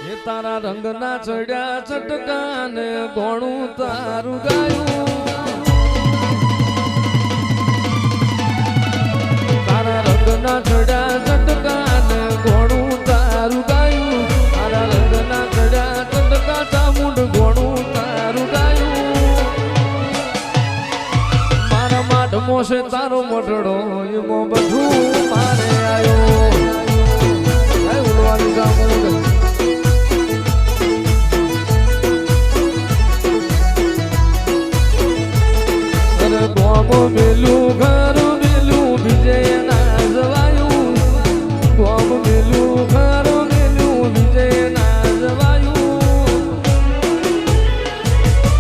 એ તારા રંગના ચડ્યા ચટકાને ગોણું તારું ગાયું તારા રંગના ચડ્યા ચટકાને ગોણું તારું ગાયું તારા રંગના ચડ્યા ચટકા ચામુંડ ગોણું તારું ગાયું મારા માઢમો છે તારો મોટડો એમાં બધું મારે આવ્યો ઉડવાની ચામુંડ ગોમ મેલું ઘર મેલું વિજય ના જવાયું ગોમ મેલું ઘર મેલું વિજય ના જવાયું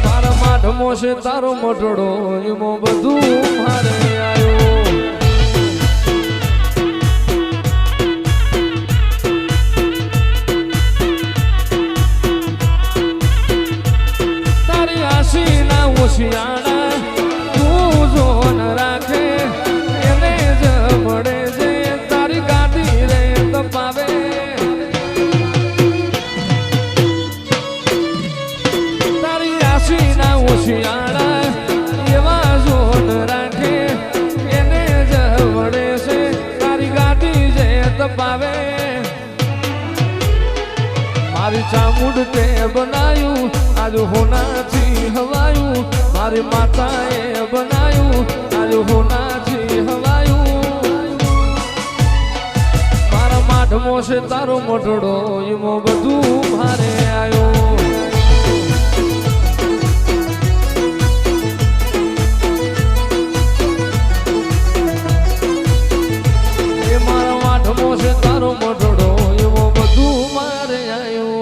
મારા માઢમો છે તારો મોટડો એમાં બધું મારે આવ્યો તારી આશી ના ઓશિયાણા જોન રાખે એને જ મળે છે તારી ગાડી રે તપાવે તારી આશી ના ઓશિયાળા એવા જોન રાખે એને જ મળે છે તારી ગાડી જે તપાવે મારી ચામુંડ તે બનાયું આજ હોનાથી હવાયું મારી માતાએ બનાયું આજ હોનાથી હવાયું મારા માઢમો છે તારો મોટડો એમાં બધું મારે આવ્યો એ મારા માઢમો છે તારો મોટડો એમાં બધું મારે આવ્યો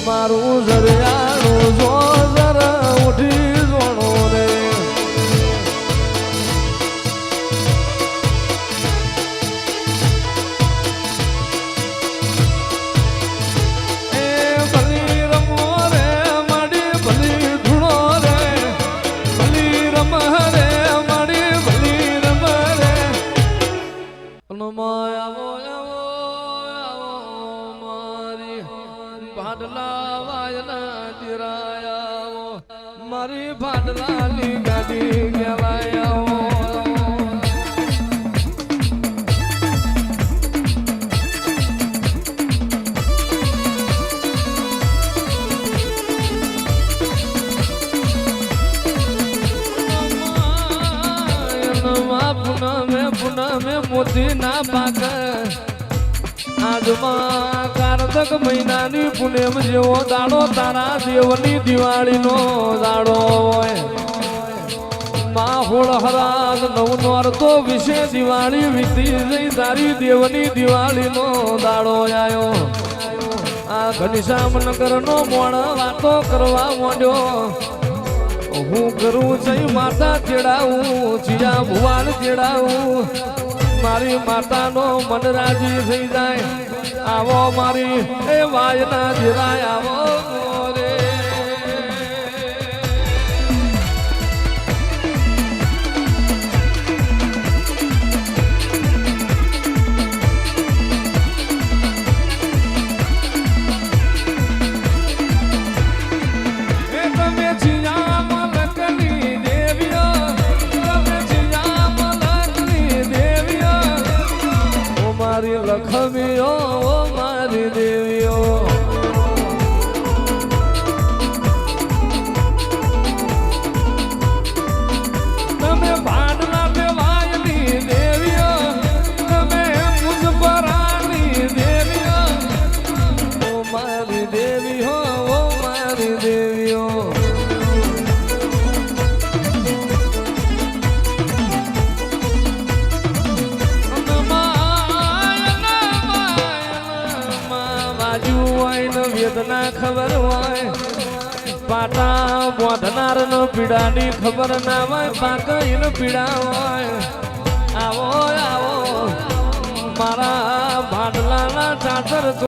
મારું જરિયાળું જો જરા ઉઠી જોણો રે એ ભલી રમો રે માડી ભલી ધૂણો રે ભલી રમ રે માડી ભલી રમ રે આવો ભાડલા વાયના દિરાયા મારી ભાડલાની ગાડી ગેલાયા પુનમે મોતી ના પાક આજમાં કારતક મહિનાની પુનેમ જેવો દાડો તારા દેવની દિવાળીનો દાડો હોય માહોળ હરાજ નવનોર તો વિશે દિવાળી વીતી જઈ તારી દેવની દિવાળીનો દાડો આવ્યો આ ઘનશ્યામનગરનો મોણ વાતો કરવા માંડ્યો હું કરું જઈ માતા ચેડાવું જીયા ભુવાન ચેડાવું મારી માતાનો મન રાજી થઈ જાય આવો મારી એ વાયના જીરાય આવો રે લખમીઓ ઓ મારી દેવીઓ તમે ભાડના દેવાયની દેવીઓ તમે મુજબરાની દેવીઓ ઓ મારી દેવીઓ ઓ મારી દેવીઓ વેદના ખબર હોય પાટા બોધનાર નો પીડાની ખબર ના હોય પાકઈ નો પીડા હોય આવો આવો મારા ભાડલાના ચાદર